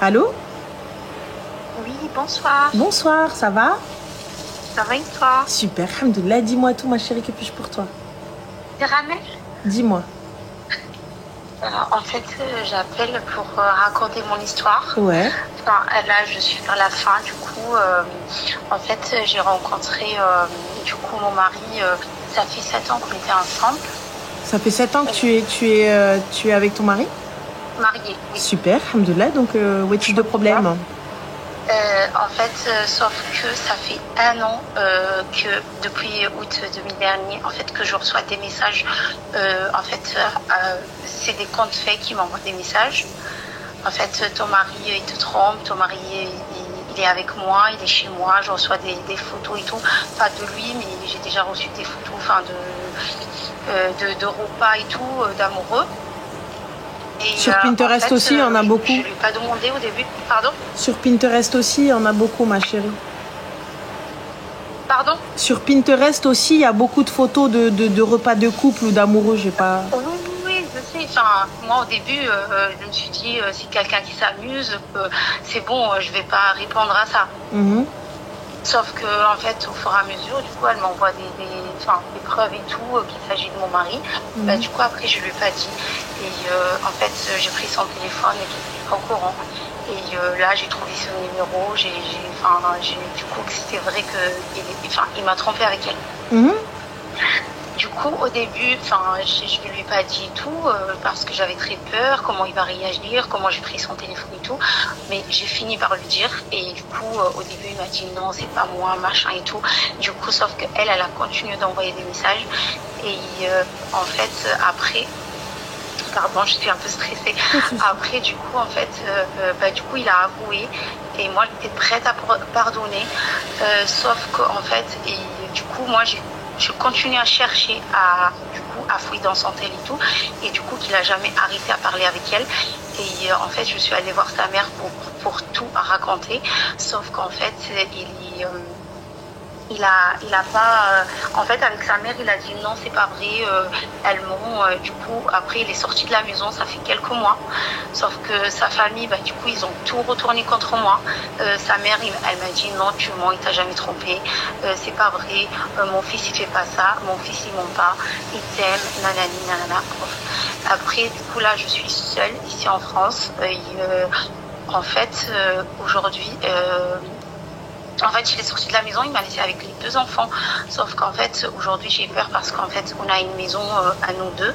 Allô? Oui, bonsoir. Bonsoir, ça va? Ça va et toi? Super, alhamdoulilah. Dis-moi tout, ma chérie, que puis-je pour toi? C'est Ramel? Dis-moi. En fait, j'appelle pour raconter mon histoire. Ouais. Enfin, là, je suis vers la fin. Du coup, en fait, j'ai rencontré mon mari. Ça fait 7 ans qu'on était ensemble. Ça fait 7 ans que tu es avec ton mari? Mariés, oui. Super, alhamdoulilah. Donc, où est-il de problème? En fait, sauf que ça fait 1 an que depuis août 2000 dernier, en fait, que je reçois des messages. En fait, c'est des comptes faits qui m'envoient des messages. En fait, ton mari, il te trompe, ton mari, il est avec moi, il est chez moi, je reçois des photos et tout. Pas de lui, mais j'ai déjà reçu des photos, enfin, de repas et tout, d'amoureux. Et sur Pinterest en fait, aussi, il y en a beaucoup. Je ne lui ai pas demandé au début. Pardon? Sur Pinterest aussi, il y en a beaucoup, ma chérie. Pardon? Sur Pinterest aussi, il y a beaucoup de photos de repas de couple ou d'amoureux, j'ai pas... Oui, je sais. Enfin, moi, au début, je me suis dit, si quelqu'un qui s'amuse, c'est bon, je vais pas répondre à ça. Sauf que, en fait, au fur et à mesure, du coup, elle m'envoie des preuves et tout, qu'il s'agit de mon mari. Bah, du coup, après, je lui ai pas dit. Et en fait, j'ai pris son téléphone et tout, je suis pas au courant. Et là, j'ai trouvé son numéro. J'ai du coup, que c'était vrai qu'il m'a trompé avec elle. Du coup, au début, je ne lui ai pas dit tout parce que j'avais très peur, comment il va réagir, comment j'ai pris son téléphone et tout. Mais j'ai fini par lui dire. Et du coup, au début, il m'a dit non, c'est pas moi, machin et tout. Du coup, sauf qu'elle, elle a continué d'envoyer des messages. Et en fait, après... Pardon, je suis un peu stressée. Après, du coup, en fait, il a avoué. Et moi, j'étais prête à pardonner. Sauf qu'en fait, du coup, moi, je continue à chercher à fouiller dans son tel et tout. Et du coup, qu'il a jamais arrêté à parler avec elle. Et en fait, je suis allée voir sa mère pour tout raconter. Sauf qu'en fait, il a pas... en fait, avec sa mère, il a dit non, c'est pas vrai. Elles m'ont... du coup, après, il est sorti de la maison, ça fait quelques mois. Sauf que sa famille, du coup, ils ont tout retourné contre moi. Sa mère, elle m'a dit non, tu mens, il t'a jamais trompé. C'est pas vrai. Mon fils, il fait pas ça. Mon fils, il ment pas. Il t'aime, nanani, nanana. Après, du coup, là, je suis seule ici en France. En fait, aujourd'hui... En fait, il est sorti de la maison, il m'a laissé avec les 2 enfants. Sauf qu'en fait, aujourd'hui, j'ai peur parce qu'en fait, on a une maison à nous 2.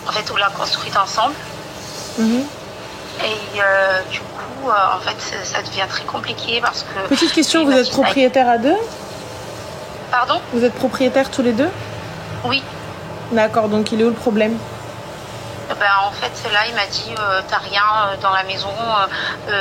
En fait, on l'a construite ensemble. Et du coup, en fait, ça devient très compliqué parce que... Petite question, vous êtes propriétaires à 2? Pardon? Vous êtes propriétaires tous les 2? Oui. D'accord, donc il est où le problème? En fait, là, il m'a dit, t'as rien dans la maison,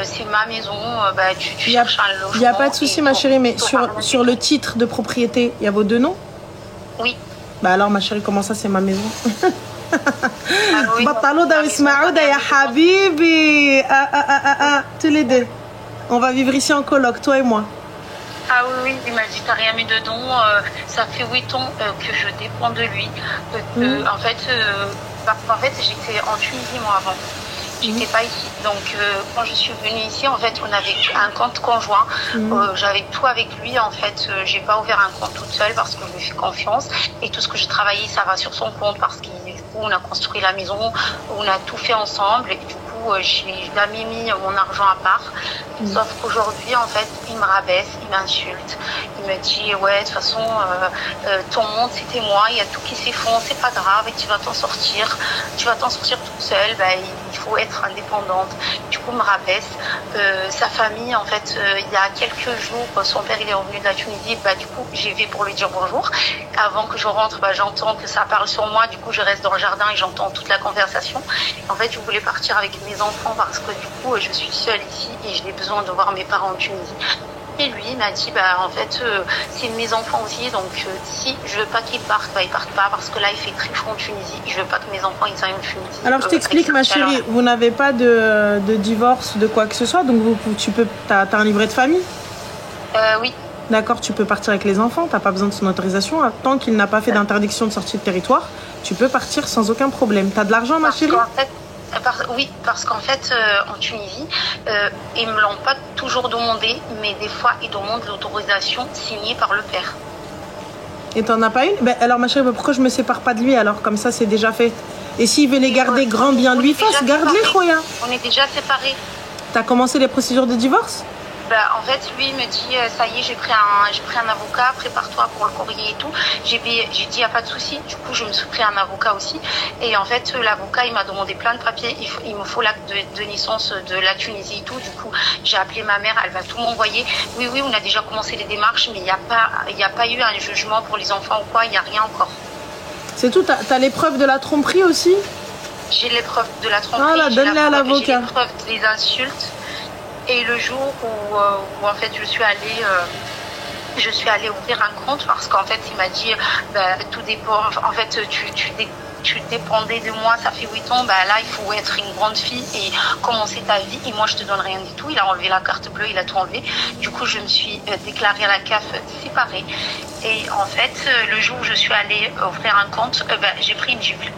c'est ma maison, tu cherches un logement. Il n'y a pas de souci, ma chérie, mais sur le titre de propriété, il y a vos 2 noms? Oui. Alors, ma chérie, comment ça, c'est ma maison? Oui. Tous les 2. On va vivre ici en coloc, toi et moi. Ah oui, il m'a dit t'as rien mis dedans, ça fait 8 ans que je dépends de lui. En fait, j'étais en Tunisie moi avant. J'étais pas ici. Donc quand je suis venue ici, en fait, on avait un compte conjoint. J'avais tout avec lui. En fait, j'ai pas ouvert un compte toute seule parce que je lui fais confiance. Et tout ce que j'ai travaillé, ça va sur son compte parce qu'on a construit la maison, on a tout fait ensemble. Et du coup, j'ai jamais mis mon argent à part. Sauf qu'aujourd'hui, en fait, il me rabaisse, il m'insulte. Il me dit, ouais, de toute façon, ton monde, c'était moi, il y a tout qui s'effondre, c'est pas grave, et tu vas t'en sortir. Tu vas t'en sortir toute seule, il faut être indépendante. Du coup, il me rabaisse. Sa famille, en fait, il y a quelques jours, son père, il est revenu de la Tunisie. Du coup, j'y vais pour lui dire bonjour. Avant que je rentre, j'entends que ça parle sur moi. Du coup, je reste dans le jardin et j'entends toute la conversation. En fait, je voulais partir avec mes enfants parce que du coup, je suis seule ici et j'ai besoin de voir mes parents en Tunisie. Et lui, il m'a dit, en fait, c'est mes enfants aussi, donc si je veux pas qu'ils partent, ils partent pas, parce que là, il fait très chaud en Tunisie, je veux pas que mes enfants, ils aillent en Tunisie. Alors, je t'explique, ma chérie, vous n'avez pas de divorce, de quoi que ce soit, donc t'as un livret de famille? Oui. D'accord, tu peux partir avec les enfants, t'as pas besoin de son autorisation, tant qu'il n'a pas fait d'interdiction de sortie de territoire, tu peux partir sans aucun problème. T'as de l'argent, ma chérie? En fait, Oui, parce qu'en fait, en Tunisie, ils me l'ont pas toujours demandé, mais des fois, ils demandent l'autorisation signée par le père. Et t'en as pas une? Ben, alors ma chérie, pourquoi je me sépare pas de lui alors? Comme ça, c'est déjà fait. Et s'il veut les garder grand bien lui fasse, garde-les, Khoya. On est déjà séparés. T'as commencé les procédures de divorce? En fait, lui, il me dit, ça y est, j'ai pris un avocat, prépare-toi pour le courrier et tout. J'ai dit, il n'y a pas de souci. Du coup, je me suis pris un avocat aussi. Et en fait, l'avocat, il m'a demandé plein de papiers. Il me faut l'acte de naissance de la Tunisie et tout. Du coup, j'ai appelé ma mère, elle va tout m'envoyer. Oui, on a déjà commencé les démarches, mais il n'y a pas eu un jugement pour les enfants ou quoi, il n'y a rien encore. C'est tout? T'as l'épreuve de la tromperie aussi? J'ai l'épreuve de la tromperie. Ah là, donne-les à l'avocat. J'ai l'épreuve des insultes. Et le jour où en fait je suis allée ouvrir un compte parce qu'en fait il m'a dit tout dépend, en fait tu dépendais de moi, ça fait 8 ans, là il faut être une grande fille et commencer ta vie et moi je te donne rien du tout. Il a enlevé la carte bleue, il a tout enlevé. Du coup je me suis déclarée à la CAF séparée et en fait le jour où je suis allée ouvrir un compte, j'ai pris une gifle.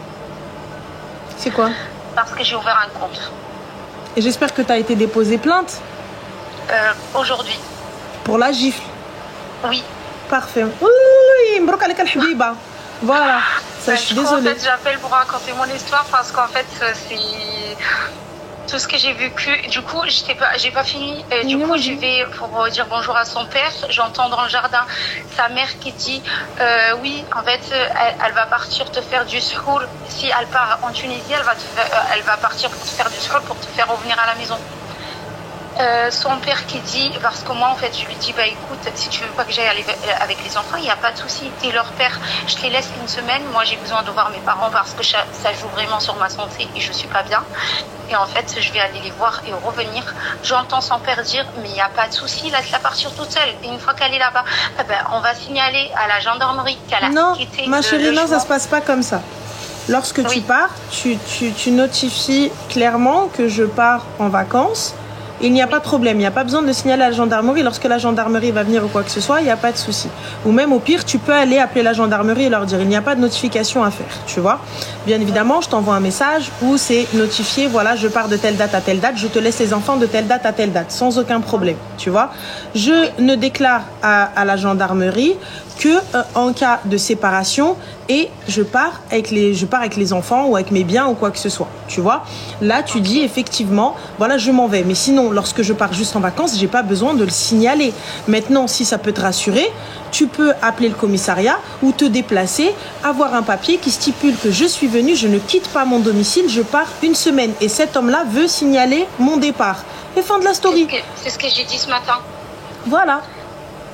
C'est quoi? Parce que j'ai ouvert un compte. Et j'espère que tu as été déposé plainte. Aujourd'hui. Pour la gifle? Oui. Parfait. Oui, mbrouk alek al habiba. Voilà. Ça, je suis désolée. En fait, j'appelle pour raconter mon histoire parce qu'en fait, c'est tout ce que j'ai vécu. Du coup, j'ai pas fini. Du coup, je vais pour dire bonjour à son père. J'entends dans le jardin sa mère qui dit oui, en fait, elle va partir te faire du suhour. Si elle part en Tunisie, elle va partir pour te faire du suhour pour te faire revenir à la maison. Son père qui dit, parce que moi en fait je lui dis écoute, si tu veux pas que j'aille avec les enfants, il n'y a pas de souci, t'es leur père, je te les laisse une semaine, moi j'ai besoin de voir mes parents parce que ça joue vraiment sur ma santé et je suis pas bien. Et en fait je vais aller les voir et revenir. J'entends son père dire mais il n'y a pas de souci, laisse-la partir toute seule. Et une fois qu'elle est là-bas, on va signaler à la gendarmerie qu'elle a quitté. Non, ma chérie, non, ça se passe pas comme ça. Lorsque tu pars, tu notifies clairement que je pars en vacances. Il n'y a pas de problème, il n'y a pas besoin de signaler à la gendarmerie. Lorsque la gendarmerie va venir ou quoi que ce soit, il n'y a pas de souci. Ou même au pire, tu peux aller appeler la gendarmerie et leur dire il n'y a pas de notification à faire, tu vois. Bien évidemment, je t'envoie un message où c'est notifié, voilà, je pars de telle date à telle date, je te laisse les enfants de telle date à telle date, sans aucun problème, tu vois. Je ne déclare à la gendarmerie que en cas de séparation et je pars avec les enfants ou avec mes biens ou quoi que ce soit, tu vois. Là, tu dis effectivement, voilà, je m'en vais. Mais sinon, lorsque je pars juste en vacances, j'ai pas besoin de le signaler. Maintenant, si ça peut te rassurer, tu peux appeler le commissariat ou te déplacer, avoir un papier qui stipule que je suis venue, je ne quitte pas mon domicile, je pars une semaine. Et cet homme-là veut signaler mon départ. Et fin de la story. C'est ce que j'ai dit ce matin. Voilà.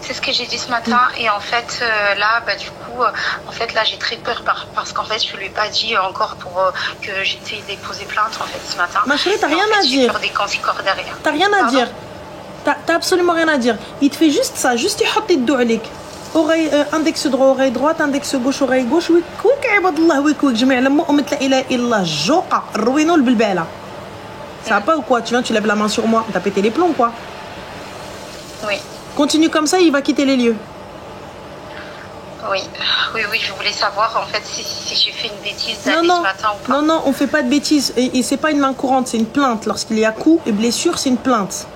C'est ce que j'ai dit ce matin et en fait là du coup en fait là j'ai très peur parce qu'en fait je lui ai pas dit encore pour que j'étais déposé plainte en fait ce matin. Ma chérie, t'as rien à dire. J'ai peur des conséquences derrière. T'as rien à dire. T'as absolument rien à dire. Il te fait juste ça, juste il يحط يده عليك. Oreille index droit, oreille droite, index gauche, oreille gauche. ويك عباد الله ويك جميع لما أمة لا إله إلا الله الجوقة الروينو البلبالة. Ça va pas ou quoi? Tu viens, tu lèves la main sur moi, t'as pété les plombs quoi. Oui. Continue comme ça, il va quitter les lieux. Oui, je voulais savoir en fait si j'ai fait une bêtise ce matin ou pas. Non, on fait pas de bêtises. Et c'est pas une main courante, c'est une plainte. Lorsqu'il y a coup et blessure, c'est une plainte.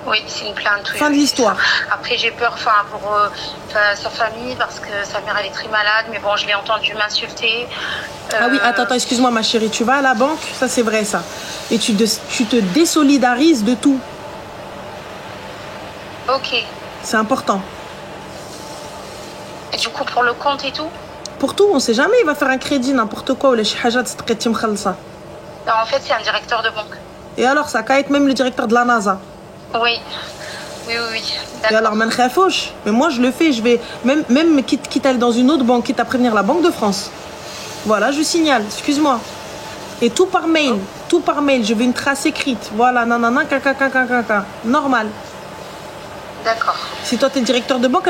Oui, c'est une plainte. Fin de l'histoire. Après, j'ai peur pour sa famille parce que sa mère elle est très malade. Mais bon, je l'ai entendu m'insulter. Ah oui, attends, excuse-moi ma chérie. Tu vas à la banque, ça c'est vrai ça. Et tu te désolidarises de tout. Ok. C'est important. Et du coup, pour le compte et tout? Pour tout, on sait jamais, il va faire un crédit, n'importe quoi, ou les chihajat, c'est très timkhalsa. En fait, c'est un directeur de banque. Et alors, ça va être même le directeur de la NASA. Oui. Et alors, man khafouch. Mais moi, je le fais, je vais, même quitte à aller dans une autre banque, quitte à prévenir la Banque de France. Voilà, je signale, excuse-moi. Et tout par mail, je veux une trace écrite. Voilà, nanana, kaka. Normal. D'accord. Si toi, t'es directeur de banque,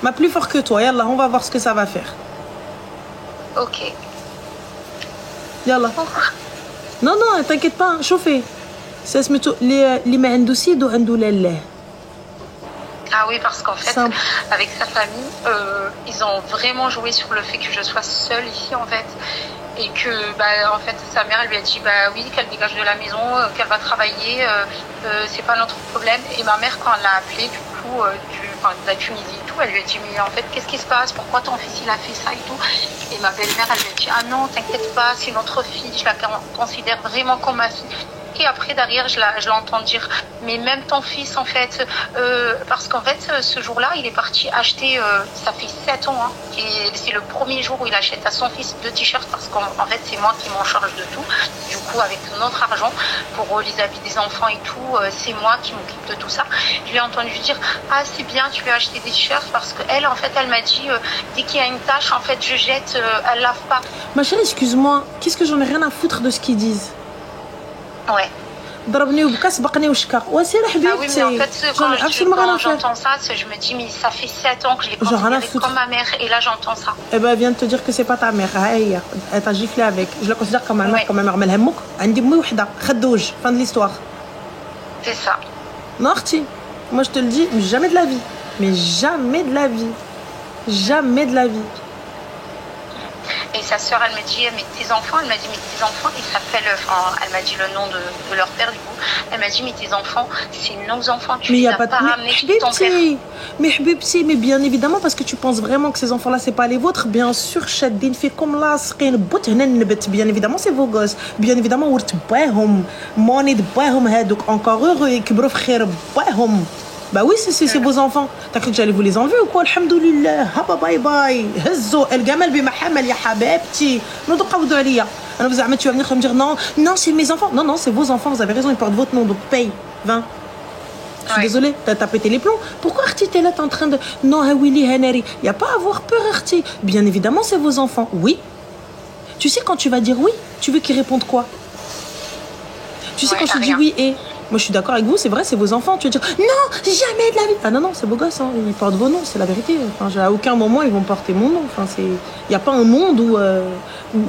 ma plus fort que toi. Yallah, on va voir ce que ça va faire. Ok. Yallah. Non, t'inquiète pas, chauffez. Ça se met les mains endoucies ou endoulallah. Ah oui, parce qu'en fait, avec sa famille, ils ont vraiment joué sur le fait que je sois seule ici, en fait. Et que, en fait, sa mère, elle lui a dit, oui, qu'elle dégage de la maison, qu'elle va travailler, c'est pas notre problème. Et ma mère, quand elle l'a appelée, du coup, de la Tunisie et tout, elle lui a dit, mais en fait, qu'est-ce qui se passe? Pourquoi ton fils, il a fait ça et tout? Et ma belle-mère, elle lui a dit, ah non, t'inquiète pas, c'est notre fille, je la considère vraiment comme ma fille. Et après, derrière, je l'entends dire, mais même ton fils, en fait, parce qu'en fait, ce jour-là, il est parti acheter, ça fait 7 ans, hein, et c'est le premier jour où il achète à son fils 2 t-shirts, parce qu'en fait, c'est moi qui m'en charge de tout. Du coup, avec notre argent, pour les habits des enfants et tout, c'est moi qui m'occupe de tout ça. Je lui ai entendu dire, ah, c'est bien, tu veux acheter des t-shirts, parce qu'elle, en fait, elle m'a dit, dès qu'il y a une tache, en fait, je jette, elle lave pas. Ma chérie, excuse-moi, qu'est-ce que j'en ai rien à foutre de ce qu'ils disent? Ouais. ضربني وبكى سبقني وشكا وسير حبيبتي. Ah oui, mais en fait, quand j'entends ça, je me dis, mais ça fait 7 ans que je l'ai considérée comme ma mère, et là, j'entends ça. Eh ben, elle vient de te dire que c'est pas ta mère. Elle t'a giflé avec. Je la considère comme ma mère, comme ma mère. Mais elle aime عندي أمي وحدة. خدوج. Fin de l'histoire. C'est ça. Non, Arti. Moi, je te le dis, jamais de la vie. Mais jamais de la vie. Jamais de la vie. Et sa sœur, elle me dit, mais tes enfants, elle m'a dit, mais tes enfants, ils s'appellent, elle m'a dit le nom de leur père, du coup. Elle m'a dit, mais tes enfants, c'est nos enfants, tu les as pas ramenés chez ton père. Mais Habibti, mais bien évidemment, parce que tu penses vraiment que ces enfants-là, c'est pas les vôtres. Bien sûr, Shaddin fait comme là, bien évidemment, c'est vos gosses. Bien évidemment, encore heureux, et que bah oui, c'est vos enfants. T'as cru que j'allais vous les enlever ou quoi? Alhamdoulilah. Haba bye bye. Hezzo. El gamal bimahamal ya habibti. Non, donc, tu vas venir me dire non, c'est mes enfants. Non, c'est vos enfants. Vous avez raison, ils portent votre nom. Donc, paye. 20. Je suis désolée, t'as pété les plombs. Pourquoi Arti, t'es là, t'es en train de. Non, Willy, Henry. Il n'y a pas à avoir peur, Arti. Bien évidemment, c'est vos enfants. Oui. Tu sais, quand tu vas dire oui, tu veux qu'ils répondent quoi? Tu sais, quand je te dis oui et. Moi, je suis d'accord avec vous, c'est vrai, c'est vos enfants. Tu vas dire, non, jamais de la vie. Ah non, c'est vos gosses, hein. Ils portent vos noms, c'est la vérité. Enfin, à aucun moment, ils vont porter mon nom. Enfin, il n'y a pas un monde où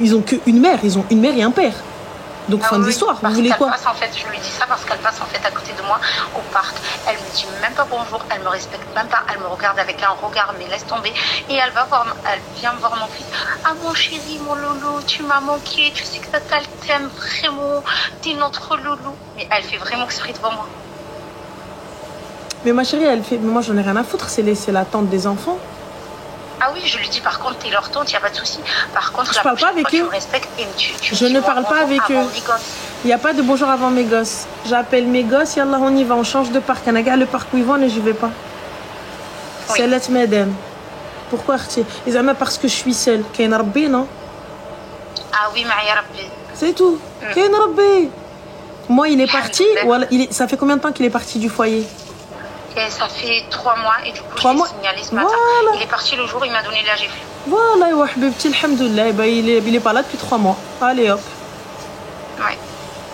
ils ont qu'une mère. Ils ont une mère et un père. Donc, fin de l'histoire. Vous voulez quoi? En fait, je lui dis ça parce qu'elle passe en fait à côté de moi au parc. Elle me dit même pas bonjour, elle me respecte même pas, elle me regarde avec un regard, mais laisse tomber. Et elle vient voir mon fils. Ah mon chéri, mon loulou, tu m'as manqué, tu sais que tata t'aime vraiment, t'es notre loulou. Mais elle fait vraiment exprès devant moi. Mais ma chérie, elle fait, moi j'en ai rien à foutre, c'est la tante des enfants. Ah oui, je lui dis par contre, t'es leur tante, il n'y a pas de souci. Par contre, je parle pas avec eux. Je ne parle pas avec eux. Il n'y a pas de bonjour avant mes gosses. J'appelle mes gosses, yallah, on y va, on change de parc. On a le parc où ils vont et j'y vais pas. Oui. C'est l'être madame. Pourquoi ils aiment parce que je suis seule. Kain Rabbi, non? Ah oui, Maïa Rabbi. C'est tout. Kain Rabbi. Moi, il est parti. Ça fait combien de temps qu'il est parti du foyer? Et ça fait 3 mois et du coup je l'ai signalé ce matin. Voilà. Il est parti le jour où il m'a donné la gifle. Voilà, alhamdoulilah, il est pas là depuis 3 mois. Allez hop. Ouais.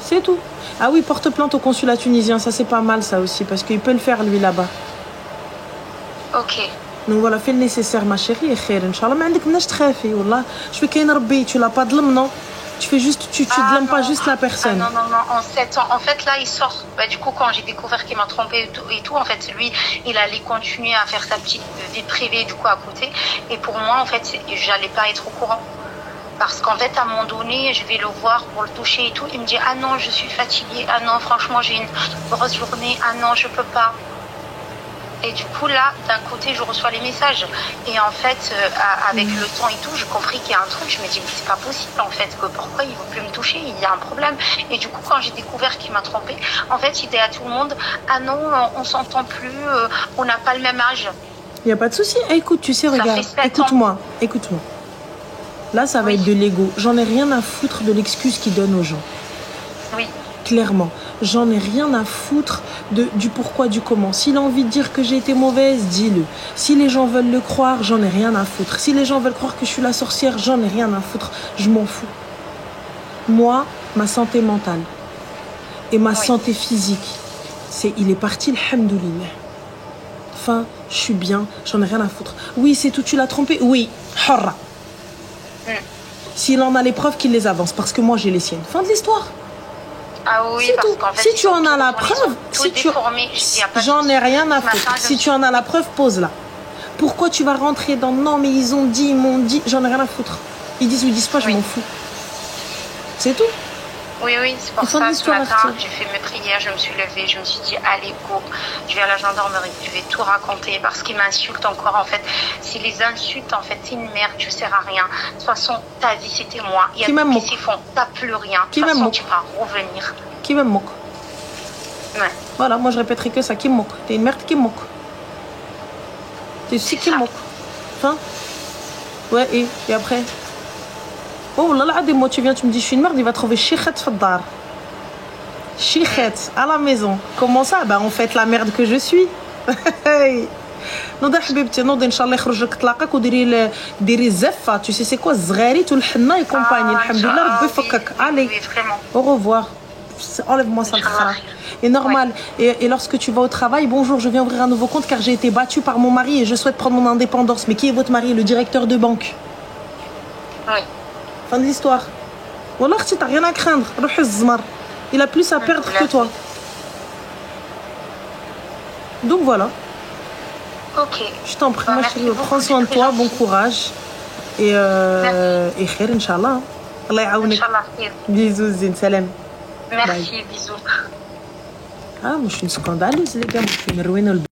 C'est tout. Ah oui, porte plainte au consulat tunisien, ça c'est pas mal ça aussi, parce qu'il peut le faire lui là-bas. Ok. Donc voilà, fais le nécessaire ma chérie et khair, Inch'Allah, mais عندك مناش تخافي والله. Je fais qu'un rabbi, tu l'as pas de l'homme, non? Tu fais juste, tu blâmes pas juste la personne. Ah non, en 7 ans. En fait, là, il sort. Du coup, quand j'ai découvert qu'il m'a trompé et tout, en fait, lui, il allait continuer à faire sa petite vie privée, du coup, à côté. Et pour moi, en fait, j'allais pas être au courant. Parce qu'en fait, à un moment donné, je vais le voir pour le toucher et tout. Il me dit, ah non, je suis fatiguée. Ah non, franchement, j'ai une grosse journée. Ah non, je peux pas. Et du coup, là, d'un côté, je reçois les messages. Et en fait, avec le temps et tout, j'ai compris qu'il y a un truc. Je me dis, mais c'est pas possible, en fait, que pourquoi il veut plus me toucher? Il y a un problème. Et du coup, quand j'ai découvert qu'il m'a trompée, en fait, il était à tout le monde, ah non, on s'entend plus, on n'a pas le même âge. Il n'y a pas de souci. Écoute, tu sais, regarde, écoute-moi. Là, ça va être de l'ego. J'en ai rien à foutre de l'excuse qu'il donne aux gens. Oui. Clairement, j'en ai rien à foutre du pourquoi, du comment. S'il a envie de dire que j'ai été mauvaise, dis-le. Si les gens veulent le croire, j'en ai rien à foutre. Si les gens veulent croire que je suis la sorcière, j'en ai rien à foutre. Je m'en fous. Moi, ma santé mentale et ma santé physique, il est parti, alhamdoulilah. Enfin, je suis bien, j'en ai rien à foutre. Oui, c'est tout, tu l'as trompé. Oui, harra. S'il en a les preuves, qu'il les avance, parce que moi, j'ai les siennes. Fin de l'histoire. Ah oui, parce qu'en fait, si tu en as la preuve, j'en ai rien à foutre. Si tu en as la preuve, pose-la. Pourquoi tu vas rentrer dans non, mais ils ont dit, ils m'ont dit, j'en ai rien à foutre. Ils disent ou ils disent pas, je m'en fous. C'est tout. Oui, c'est pour ça, ce matin, j'ai fait mes prières, je me suis levée, je me suis dit, allez, go, je vais à la gendarmerie, je vais tout raconter, parce qu'ils m'insultent encore, en fait. Si les insultes, en fait, c'est une merde, tu sers à rien. De toute façon, ta vie, c'était moi. Il y a des qui s'y font, t'as plus rien. De toute façon, tu vas revenir. Qui me moque. Ouais. Voilà, moi, je répéterai que ça, qui me moque. T'es une merde qui me moque. T'es aussi qui me moque. Enfin, ouais, et après oh là là, moi tu viens, tu me dis je suis une merde, il va trouver chichet fadar. Chichet à la maison. Comment ça? Ben en fait la merde que je suis. نوض حبيبتي نوض ان شاء الله يخرج لك طلاقك وديري الزفه tu sais c'est quoi الزغاريت والحنه et compagnie الحمد لله ربي يفكك allez au revoir enlève-moi ça et normal et lorsque tu vas au travail bonjour je viens ouvrir un nouveau compte car j'ai été battue par mon mari et je souhaite prendre mon indépendance mais qui est votre mari? Le directeur de banque. Oui. Fin de l'histoire. Wallah, tu n'as rien à craindre. Il a plus à perdre que toi. Donc voilà. Ok. Je t'en prie, ma chérie. Prends soin de toi, bon courage. Et khair, Inch'Allah. Allah yaounek. Bisous, Zine, salam. Merci, bisous. Ah, moi je suis une scandaleuse, les gars. Moi je suis une ruine.